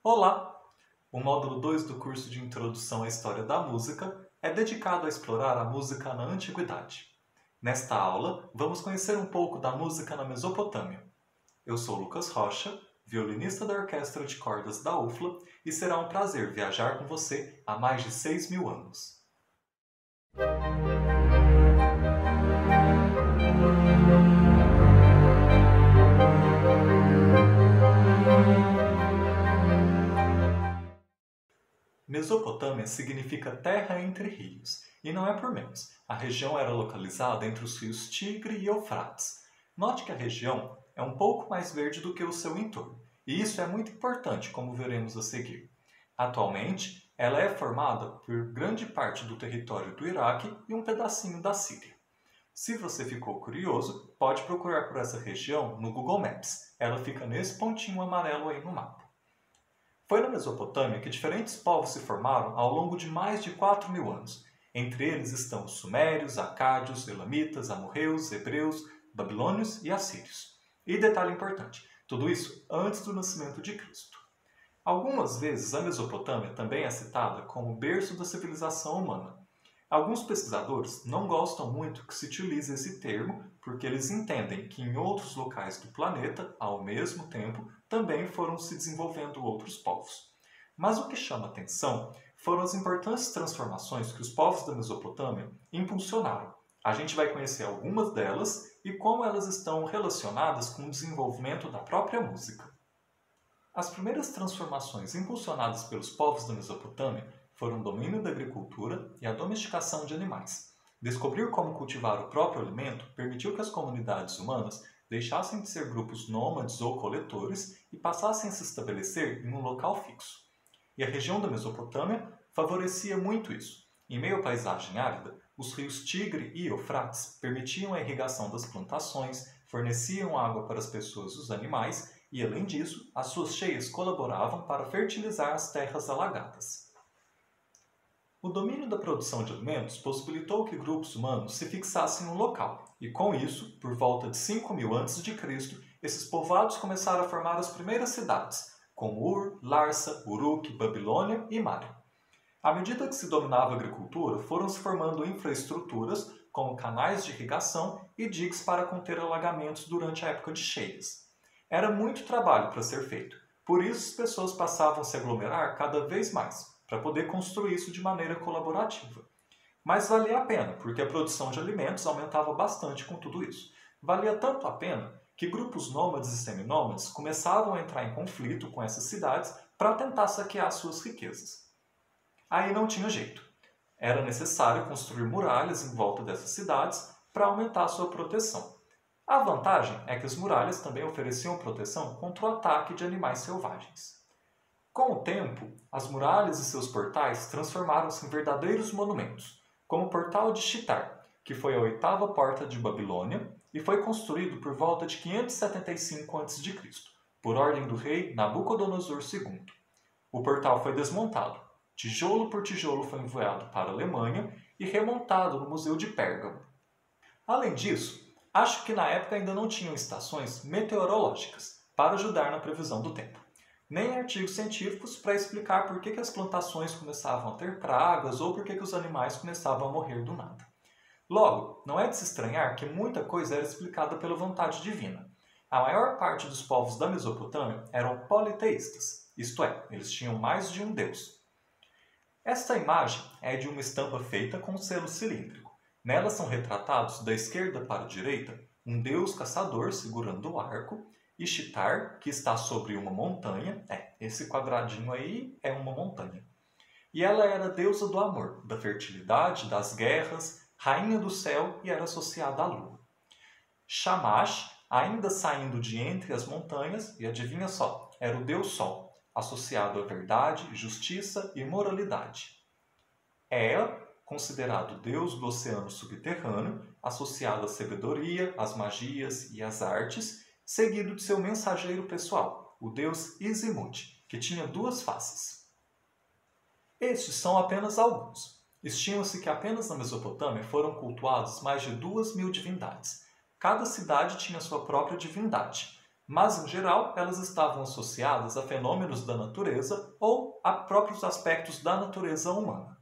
Olá! O módulo 2 do curso de Introdução à História da Música é dedicado a explorar a música na Antiguidade. Nesta aula, vamos conhecer um pouco da música na Mesopotâmia. Eu sou Lucas Rocha, violinista da Orquestra de Cordas da UFLA, e será um prazer viajar com você há mais de 6.000 anos. Mesopotâmia significa terra entre rios, e não é por menos. A região era localizada entre os rios Tigre e Eufrates. Note que a região é um pouco mais verde do que o seu entorno, e isso é muito importante, como veremos a seguir. Atualmente, ela é formada por grande parte do território do Iraque e um pedacinho da Síria. Se você ficou curioso, pode procurar por essa região no Google Maps. Ela fica nesse pontinho amarelo aí no mapa. Foi na Mesopotâmia que diferentes povos se formaram ao longo de mais de 4.000 anos. Entre eles estão os sumérios, acádios, elamitas, amorreus, hebreus, babilônios e assírios. E detalhe importante, tudo isso antes do nascimento de Cristo. Algumas vezes a Mesopotâmia também é citada como berço da civilização humana. Alguns pesquisadores não gostam muito que se utilize esse termo porque eles entendem que em outros locais do planeta, ao mesmo tempo, também foram se desenvolvendo outros povos. Mas o que chama atenção foram as importantes transformações que os povos da Mesopotâmia impulsionaram. A gente vai conhecer algumas delas e como elas estão relacionadas com o desenvolvimento da própria música. As primeiras transformações impulsionadas pelos povos da Mesopotâmia foram o domínio da agricultura e a domesticação de animais. Descobrir como cultivar o próprio alimento permitiu que as comunidades humanas deixassem de ser grupos nômades ou coletores e passassem a se estabelecer em um local fixo. E a região da Mesopotâmia favorecia muito isso. Em meio à paisagem árida, os rios Tigre e Eufrates permitiam a irrigação das plantações, forneciam água para as pessoas e os animais e, além disso, as suas cheias colaboravam para fertilizar as terras alagadas. O domínio da produção de alimentos possibilitou que grupos humanos se fixassem em um local, e com isso, por volta de 5.000 a.C., esses povoados começaram a formar as primeiras cidades, como Ur, Larsa, Uruk, Babilônia e Mari. À medida que se dominava a agricultura, foram se formando infraestruturas, como canais de irrigação e digues para conter alagamentos durante a época de cheias. Era muito trabalho para ser feito, por isso as pessoas passavam a se aglomerar cada vez mais, para poder construir isso de maneira colaborativa. Mas valia a pena, porque a produção de alimentos aumentava bastante com tudo isso. Valia tanto a pena que grupos nômades e seminômades começavam a entrar em conflito com essas cidades para tentar saquear suas riquezas. Aí não tinha jeito. Era necessário construir muralhas em volta dessas cidades para aumentar a sua proteção. A vantagem é que as muralhas também ofereciam proteção contra o ataque de animais selvagens. Com o tempo, as muralhas e seus portais transformaram-se em verdadeiros monumentos, como o Portal de Shitar, que foi a 8ª porta de Babilônia e foi construído por volta de 575 a.C., por ordem do rei Nabucodonosor II. O portal foi desmontado, tijolo por tijolo foi enviado para a Alemanha e remontado no Museu de Pérgamo. Além disso, acho que na época ainda não tinham estações meteorológicas para ajudar na previsão do tempo, nem artigos científicos para explicar por que as plantações começavam a ter pragas ou por que os animais começavam a morrer do nada. Logo, não é de se estranhar que muita coisa era explicada pela vontade divina. A maior parte dos povos da Mesopotâmia eram politeístas, isto é, eles tinham mais de um deus. Esta imagem é de uma estampa feita com um selo cilíndrico. Nela são retratados, da esquerda para a direita, um deus caçador segurando o arco, e Shitar, que está sobre uma montanha, esse quadradinho aí é uma montanha. E ela era a deusa do amor, da fertilidade, das guerras, rainha do céu e era associada à lua. Shamash, ainda saindo de entre as montanhas, e adivinha só, era o deus sol, associado à verdade, justiça e moralidade. Ea, considerado deus do oceano subterrâneo, associado à sabedoria, às magias e às artes, seguido de seu mensageiro pessoal, o deus Izimut, que tinha 2 faces. Estes são apenas alguns. Estima-se que apenas na Mesopotâmia foram cultuadas mais de 2.000 divindades. Cada cidade tinha sua própria divindade. mas em geral elas estavam associadas a fenômenos da natureza ou a próprios aspectos da natureza humana.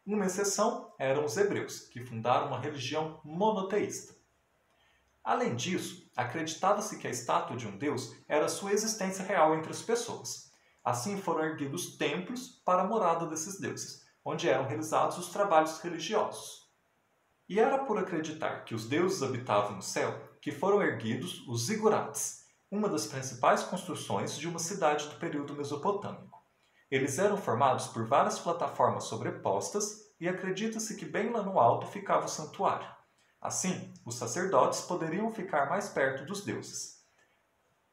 Uma exceção eram os hebreus, que fundaram uma religião monoteísta. Além disso, acreditava-se que a estátua de um deus era sua existência real entre as pessoas. Assim foram erguidos templos para a morada desses deuses, onde eram realizados os trabalhos religiosos. E era por acreditar que os deuses habitavam no céu que foram erguidos os zigurates, uma das principais construções de uma cidade do período mesopotâmico. Eles eram formados por várias plataformas sobrepostas e acredita-se que bem lá no alto ficava o santuário. Assim, os sacerdotes poderiam ficar mais perto dos deuses.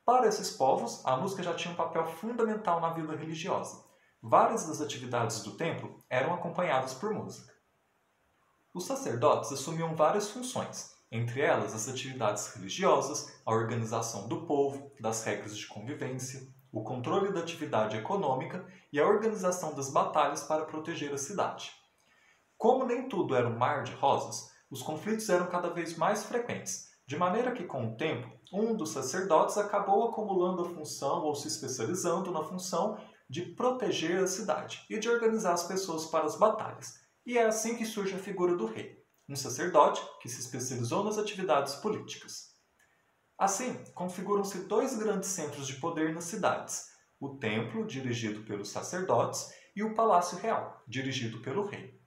Para esses povos, a música já tinha um papel fundamental na vida religiosa. Várias das atividades do templo eram acompanhadas por música. Os sacerdotes assumiam várias funções, entre elas as atividades religiosas, a organização do povo, das regras de convivência, o controle da atividade econômica e a organização das batalhas para proteger a cidade. Como nem tudo era um mar de rosas, os conflitos eram cada vez mais frequentes, de maneira que, com o tempo, um dos sacerdotes acabou acumulando a função ou se especializando na função de proteger a cidade e de organizar as pessoas para as batalhas. E é assim que surge a figura do rei, um sacerdote que se especializou nas atividades políticas. Assim, configuram-se dois grandes centros de poder nas cidades, o templo, dirigido pelos sacerdotes, e o palácio real, dirigido pelo rei.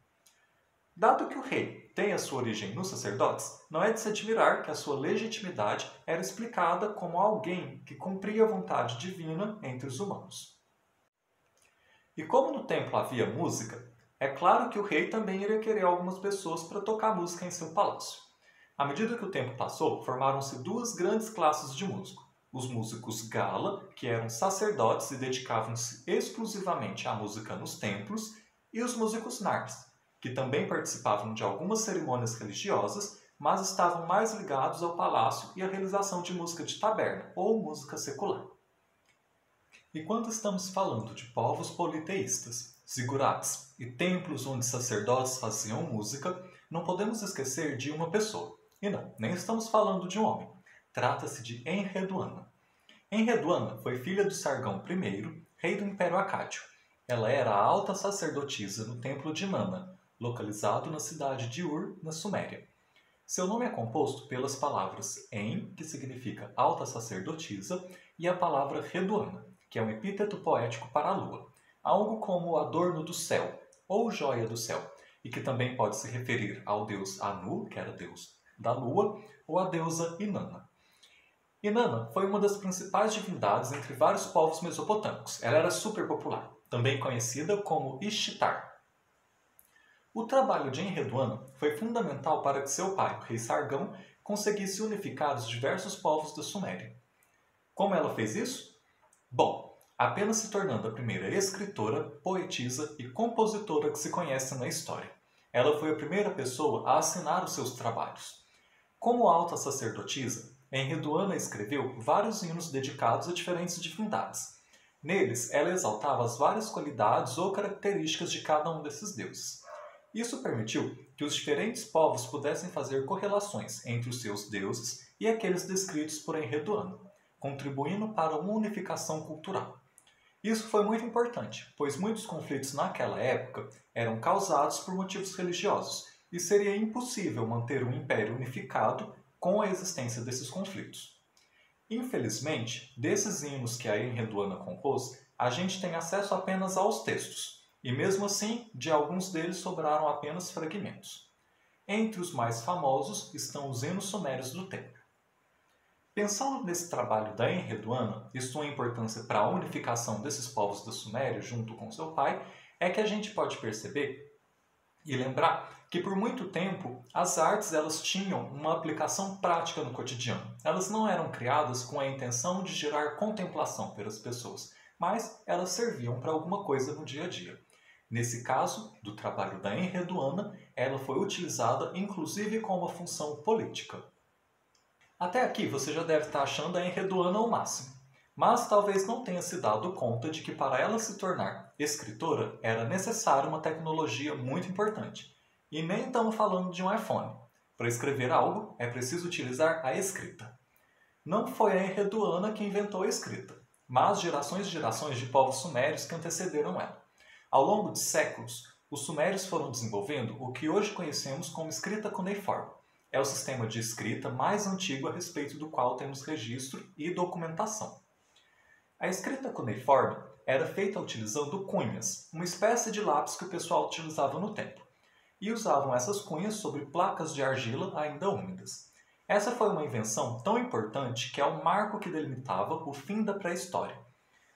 Dado que o rei tem a sua origem nos sacerdotes, não é de se admirar que a sua legitimidade era explicada como alguém que cumpria a vontade divina entre os humanos. E como no templo havia música, é claro que o rei também iria querer algumas pessoas para tocar música em seu palácio. À medida que o tempo passou, formaram-se duas grandes classes de músicos. Os músicos gala, que eram sacerdotes e dedicavam-se exclusivamente à música nos templos, e os músicos nars, que também participavam de algumas cerimônias religiosas, mas estavam mais ligados ao palácio e à realização de música de taberna, ou música secular. E quando estamos falando de povos politeístas, zigurates e templos onde sacerdotes faziam música, não podemos esquecer de uma pessoa. E não, nem estamos falando de um homem. Trata-se de Enheduanna. Enheduanna foi filha do Sargão I, rei do Império Acádio. Ela era a alta sacerdotisa no templo de Nana, localizado na cidade de Ur, na Suméria. Seu nome é composto pelas palavras En, que significa alta sacerdotisa, e a palavra Reduana, que é um epíteto poético para a lua, algo como o adorno do céu, ou joia do céu, e que também pode se referir ao deus Anu, que era deus da lua, ou à deusa Inanna. Inanna foi uma das principais divindades entre vários povos mesopotâmicos. Ela era super popular, também conhecida como Ishtar. O trabalho de Enheduanna foi fundamental para que seu pai, o rei Sargão, conseguisse unificar os diversos povos da Suméria. Como ela fez isso? Bom, apenas se tornando a primeira escritora, poetisa e compositora que se conhece na história. Ela foi a primeira pessoa a assinar os seus trabalhos. Como alta sacerdotisa, Enheduanna escreveu vários hinos dedicados a diferentes divindades. Neles, ela exaltava as várias qualidades ou características de cada um desses deuses. Isso permitiu que os diferentes povos pudessem fazer correlações entre os seus deuses e aqueles descritos por Enheduanna, contribuindo para uma unificação cultural. Isso foi muito importante, pois muitos conflitos naquela época eram causados por motivos religiosos e seria impossível manter um império unificado com a existência desses conflitos. Infelizmente, desses hinos que a Enheduanna compôs, a gente tem acesso apenas aos textos, e mesmo assim, de alguns deles sobraram apenas fragmentos. Entre os mais famosos estão os hinos sumérios do tempo. Pensando nesse trabalho da Enheduanna e sua importância para a unificação desses povos da Suméria junto com seu pai, é que a gente pode perceber e lembrar que por muito tempo as artes elas tinham uma aplicação prática no cotidiano. Elas não eram criadas com a intenção de gerar contemplação pelas pessoas, mas elas serviam para alguma coisa no dia a dia. Nesse caso, do trabalho da Enheduanna, ela foi utilizada inclusive com uma função política. Até aqui você já deve estar achando a Enheduanna o máximo, mas talvez não tenha se dado conta de que para ela se tornar escritora era necessária uma tecnologia muito importante. E nem estamos falando de um iPhone. Para escrever algo é preciso utilizar a escrita. Não foi a Enheduanna que inventou a escrita, mas gerações e gerações de povos sumérios que antecederam ela. Ao longo de séculos, os sumérios foram desenvolvendo o que hoje conhecemos como escrita cuneiforme. É o sistema de escrita mais antigo a respeito do qual temos registro e documentação. A escrita cuneiforme era feita utilizando cunhas, uma espécie de lápis que o pessoal utilizava no tempo, e usavam essas cunhas sobre placas de argila ainda úmidas. Essa foi uma invenção tão importante que é o marco que delimitava o fim da pré-história.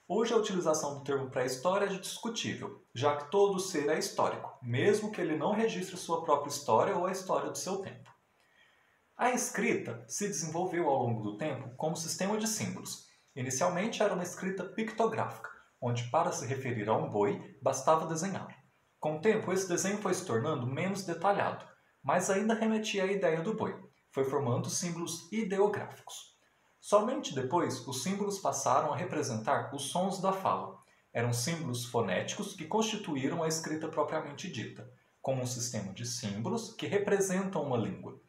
Hoje a utilização do termo pré-história é discutível, já que todo ser é histórico, mesmo que ele não registre sua própria história ou a história do seu tempo. A escrita se desenvolveu ao longo do tempo como sistema de símbolos. Inicialmente era uma escrita pictográfica, onde para se referir a um boi bastava desenhar. Com o tempo, esse desenho foi se tornando menos detalhado, mas ainda remetia à ideia do boi. Foi formando símbolos ideográficos. Somente depois, os símbolos passaram a representar os sons da fala. Eram símbolos fonéticos que constituíram a escrita propriamente dita, como um sistema de símbolos que representam uma língua.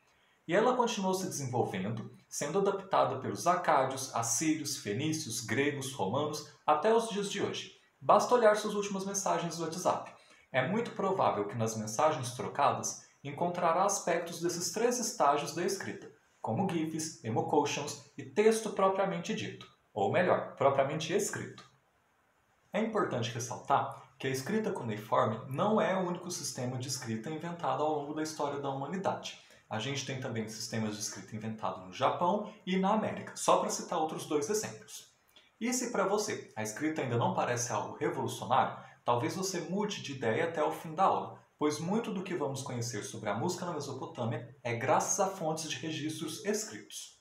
E ela continuou se desenvolvendo, sendo adaptada pelos acádios, assírios, fenícios, gregos, romanos, até os dias de hoje. Basta olhar suas últimas mensagens do WhatsApp. É muito provável que nas mensagens trocadas encontrará aspectos desses 3 estágios da escrita, como GIFs, emoticons e texto propriamente dito, ou melhor, propriamente escrito. É importante ressaltar que a escrita cuneiforme não é o único sistema de escrita inventado ao longo da história da humanidade. A gente tem também sistemas de escrita inventados no Japão e na América, só para citar outros 2 exemplos. E se para você a escrita ainda não parece algo revolucionário, talvez você mude de ideia até o fim da aula, pois muito do que vamos conhecer sobre a música na Mesopotâmia é graças a fontes de registros escritos.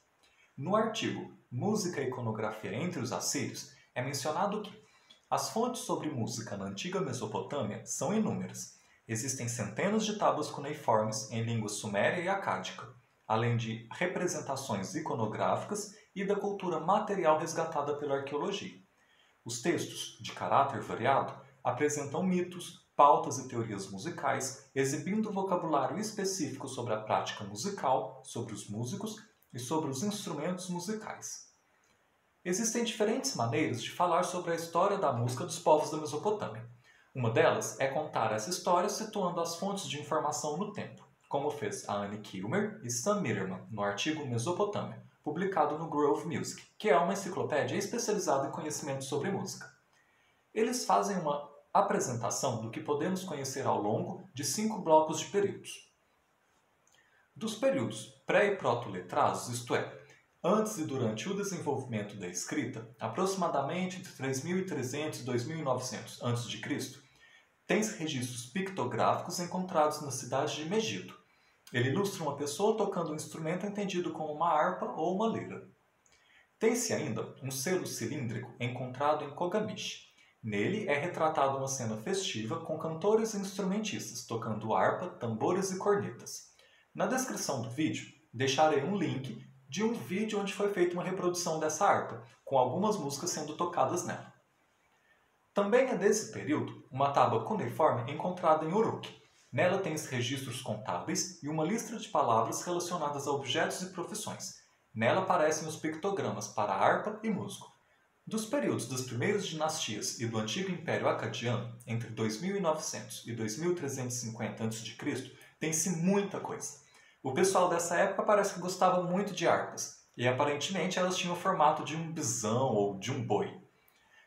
No artigo Música e Iconografia entre os Assírios, é mencionado que as fontes sobre música na antiga Mesopotâmia são inúmeras. Existem centenas de tábuas cuneiformes em língua suméria e acádica, além de representações iconográficas e da cultura material resgatada pela arqueologia. Os textos, de caráter variado, apresentam mitos, pautas e teorias musicais, exibindo vocabulário específico sobre a prática musical, sobre os músicos e sobre os instrumentos musicais. Existem diferentes maneiras de falar sobre a história da música dos povos da Mesopotâmia. Uma delas é contar essa história situando as fontes de informação no tempo, como fez a Anne Kilmer e Sam Mitterman no artigo Mesopotâmia, publicado no Grove Music, que é uma enciclopédia especializada em conhecimento sobre música. Eles fazem uma apresentação do que podemos conhecer ao longo de 5 blocos de períodos. Dos períodos pré- e proto-letrados, isto é, antes e durante o desenvolvimento da escrita, aproximadamente entre 3.300 e 2.900 a.C., tem-se registros pictográficos encontrados na cidade de Megido. Ele ilustra uma pessoa tocando um instrumento entendido como uma harpa ou uma lira. Tem-se ainda um selo cilíndrico encontrado em Kogamishi. Nele é retratada uma cena festiva com cantores e instrumentistas tocando harpa, tambores e cornetas. Na descrição do vídeo, deixarei um link de um vídeo onde foi feita uma reprodução dessa harpa, com algumas músicas sendo tocadas nela. Também é desse período uma tábua cuneiforme encontrada em Uruk. Nela tem-se registros contábeis e uma lista de palavras relacionadas a objetos e profissões. Nela aparecem os pictogramas para harpa e músico. Dos períodos das primeiras dinastias e do antigo Império Acadiano, entre 2900 e 2350 a.C., tem-se muita coisa. O pessoal dessa época parece que gostava muito de harpas, e aparentemente elas tinham o formato de um bisão ou de um boi.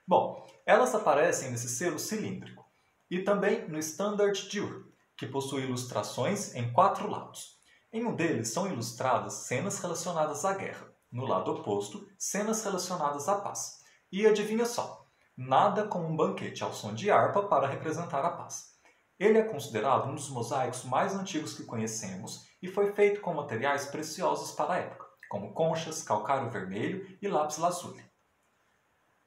Bom, elas aparecem nesse selo cilíndrico, e também no Standard de Ur, que possui ilustrações em 4 lados. Em um deles são ilustradas cenas relacionadas à guerra, no lado oposto, cenas relacionadas à paz. E adivinha só, nada como um banquete ao som de harpa para representar a paz. Ele é considerado um dos mosaicos mais antigos que conhecemos e foi feito com materiais preciosos para a época, como conchas, calcário vermelho e lápis-lazuli.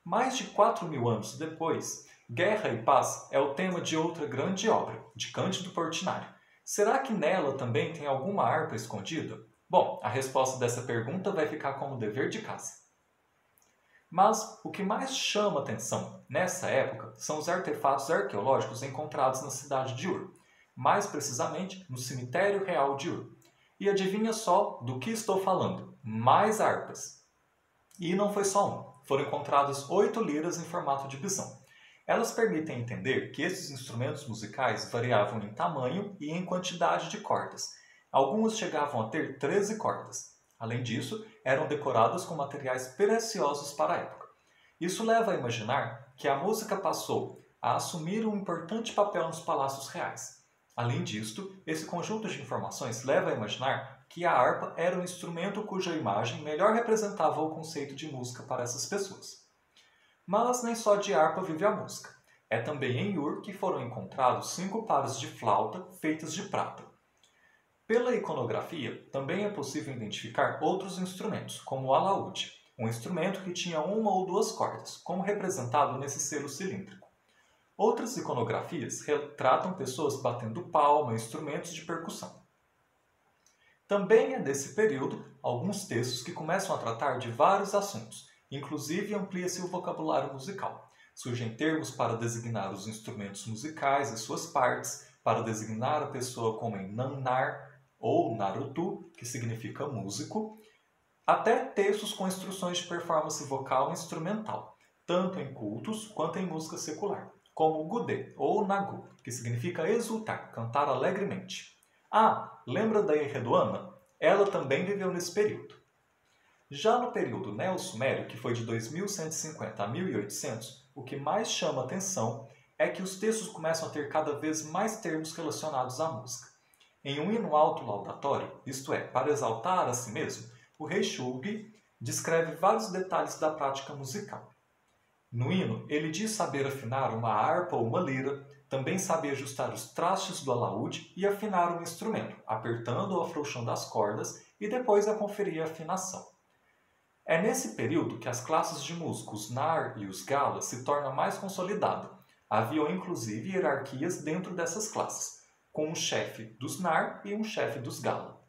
Mais de 4.000 anos depois, guerra e paz é o tema de outra grande obra, de Cândido Portinari. Será que nela também tem alguma harpa escondida? Bom, a resposta dessa pergunta vai ficar como dever de casa. Mas o que mais chama atenção nessa época são os artefatos arqueológicos encontrados na cidade de Ur, mais precisamente no cemitério real de Ur. E adivinha só do que estou falando? Mais harpas! E não foi só um. Foram encontradas 8 liras em formato de bisão. Elas permitem entender que esses instrumentos musicais variavam em tamanho e em quantidade de cordas. Alguns chegavam a ter 13 cordas. Além disso, eram decoradas com materiais preciosos para a época. Isso leva a imaginar que a música passou a assumir um importante papel nos palácios reais. Além disto, esse conjunto de informações leva a imaginar que a harpa era um instrumento cuja imagem melhor representava o conceito de música para essas pessoas. Mas nem só de harpa vive a música. É também em Ur que foram encontrados 5 pares de flauta feitas de prata. Pela iconografia, também é possível identificar outros instrumentos, como o alaúde, um instrumento que tinha 1 ou 2 cordas, como representado nesse selo cilíndrico. Outras iconografias retratam pessoas batendo palma em instrumentos de percussão. Também é desse período alguns textos que começam a tratar de vários assuntos, inclusive amplia-se o vocabulário musical. Surgem termos para designar os instrumentos musicais e suas partes, para designar a pessoa como em Nannar ou Narutu, que significa músico, até textos com instruções de performance vocal e instrumental, tanto em cultos quanto em música secular, como o Gudê ou Nagu, que significa exultar, cantar alegremente. Ah, lembra da Enredoana? Ela também viveu nesse período. Já no período neo-sumério, que foi de 2150 a 1800, o que mais chama atenção é que os textos começam a ter cada vez mais termos relacionados à música. Em um hino autolaudatório, isto é, para exaltar a si mesmo, o rei Shulgi descreve vários detalhes da prática musical. No hino, ele diz saber afinar uma harpa ou uma lira, também sabe ajustar os trastes do alaúde e afinar um instrumento, apertando ou afrouxando as cordas e depois a conferir a afinação. É nesse período que as classes de músicos Nar e os Gala se tornam mais consolidadas. Haviam inclusive hierarquias dentro dessas classes, com um chefe dos Nar e um chefe dos Gala.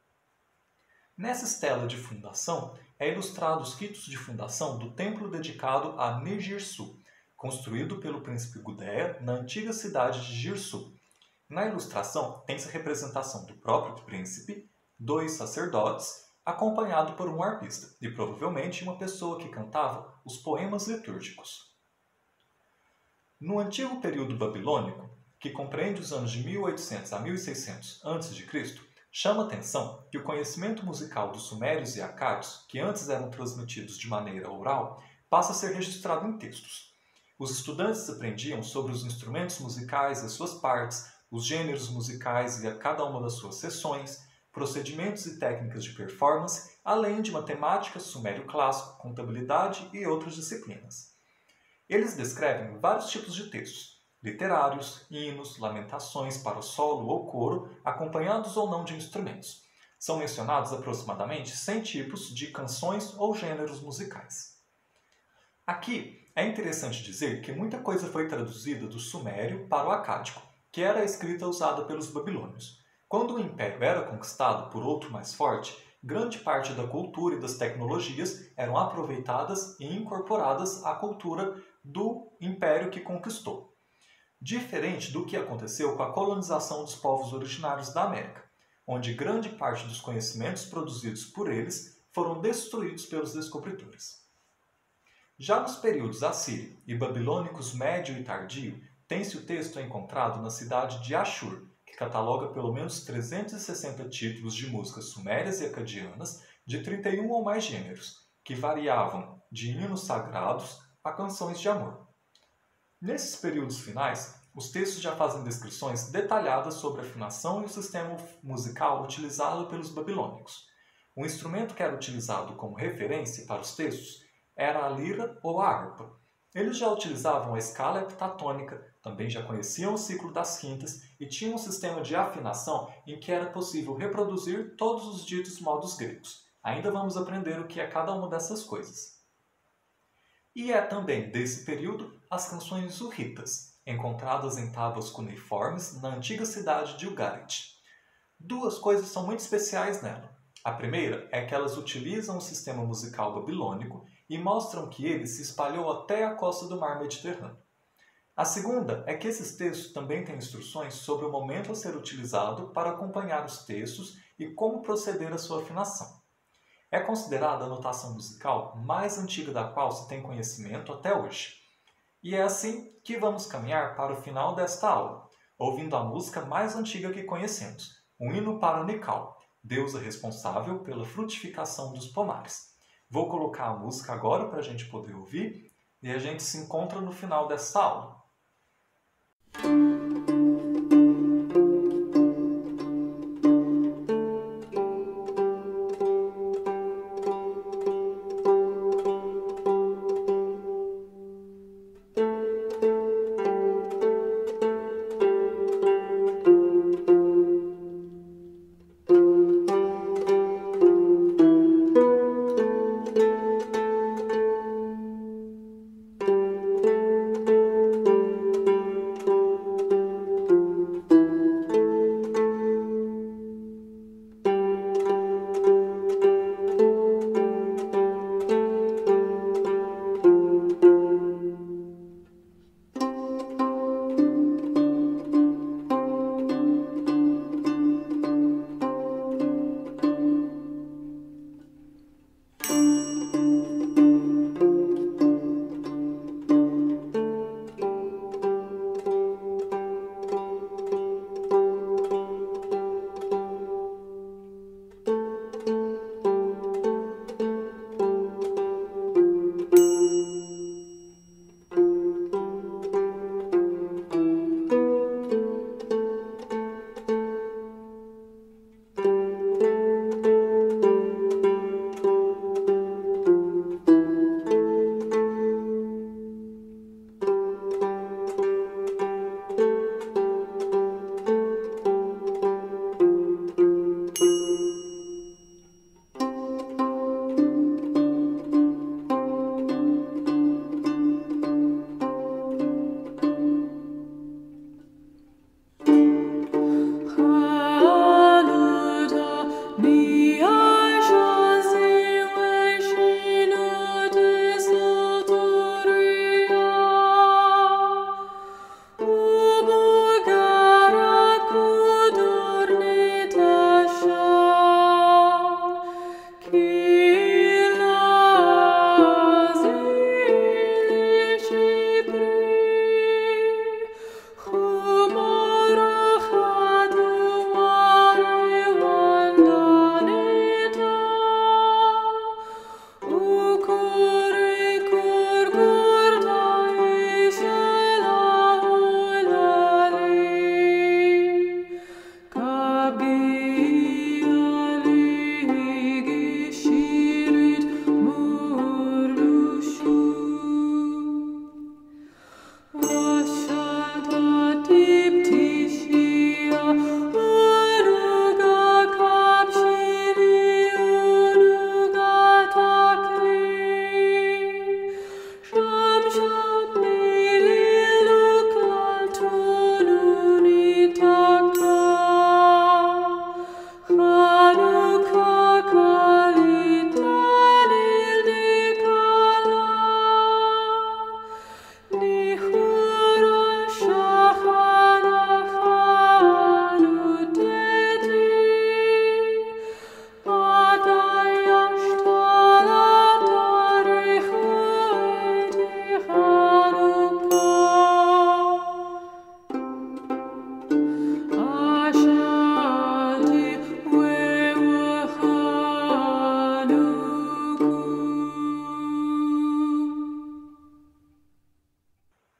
Nessa estela de fundação é ilustrado os ritos de fundação do templo dedicado a Nigirsu, construído pelo príncipe Gudea na antiga cidade de Girsu. Na ilustração tem-se a representação do próprio príncipe, 2 sacerdotes, acompanhado por um arpista e provavelmente uma pessoa que cantava os poemas litúrgicos. No antigo período babilônico, que compreende os anos de 1800 a 1600 a.C., chama atenção que o conhecimento musical dos sumérios e acádios, que antes eram transmitidos de maneira oral, passa a ser registrado em textos. Os estudantes aprendiam sobre os instrumentos musicais e suas partes, os gêneros musicais e a cada uma das suas seções, procedimentos e técnicas de performance, além de matemática, sumério clássico, contabilidade e outras disciplinas. Eles descrevem vários tipos de textos, literários, hinos, lamentações para solo ou coro, acompanhados ou não de instrumentos. São mencionados aproximadamente 100 tipos de canções ou gêneros musicais. Aqui é interessante dizer que muita coisa foi traduzida do sumério para o acádico, que era a escrita usada pelos babilônios. Quando o império era conquistado por outro mais forte, grande parte da cultura e das tecnologias eram aproveitadas e incorporadas à cultura do império que conquistou. Diferente do que aconteceu com a colonização dos povos originários da América, onde grande parte dos conhecimentos produzidos por eles foram destruídos pelos descobridores. Já nos períodos assírio e babilônicos médio e tardio, tem-se o texto encontrado na cidade de Ashur, que cataloga pelo menos 360 títulos de músicas sumérias e acadianas de 31 ou mais gêneros, que variavam de hinos sagrados a canções de amor. Nesses períodos finais, os textos já fazem descrições detalhadas sobre a afinação e o sistema musical utilizado pelos babilônicos. O instrumento que era utilizado como referência para os textos era a lira ou a harpa. Eles já utilizavam a escala heptatônica, também já conheciam o ciclo das quintas e tinham um sistema de afinação em que era possível reproduzir todos os ditos modos gregos. Ainda vamos aprender o que é cada uma dessas coisas. E é também desse período as canções urritas, encontradas em tábuas cuneiformes na antiga cidade de Ugarit. Duas coisas são muito especiais nela. A primeira é que elas utilizam o sistema musical babilônico e mostram que ele se espalhou até a costa do mar Mediterrâneo. A segunda é que esses textos também têm instruções sobre o momento a ser utilizado para acompanhar os textos e como proceder à sua afinação. É considerada a notação musical mais antiga da qual se tem conhecimento até hoje. E é assim que vamos caminhar para o final desta aula, ouvindo a música mais antiga que conhecemos, o hino para Nikau, deusa responsável pela frutificação dos pomares. Vou colocar a música agora para a gente poder ouvir e a gente se encontra no final dessa aula.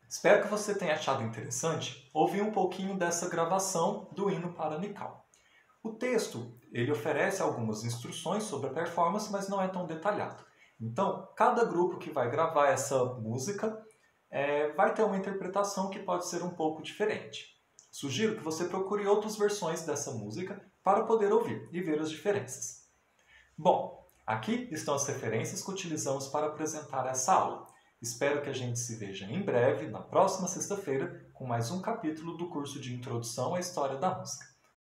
Espero que você tenha achado interessante ouvir um pouquinho dessa gravação do hino para Nikau. O texto ele oferece algumas instruções sobre a performance, mas não é tão detalhado. Então, cada grupo que vai gravar essa música vai ter uma interpretação que pode ser um pouco diferente. Sugiro que você procure outras versões dessa música para poder ouvir e ver as diferenças. Bom, aqui estão as referências que utilizamos para apresentar essa aula. Espero que a gente se veja em breve, na próxima sexta-feira, com mais um capítulo do curso de Introdução à História da Música.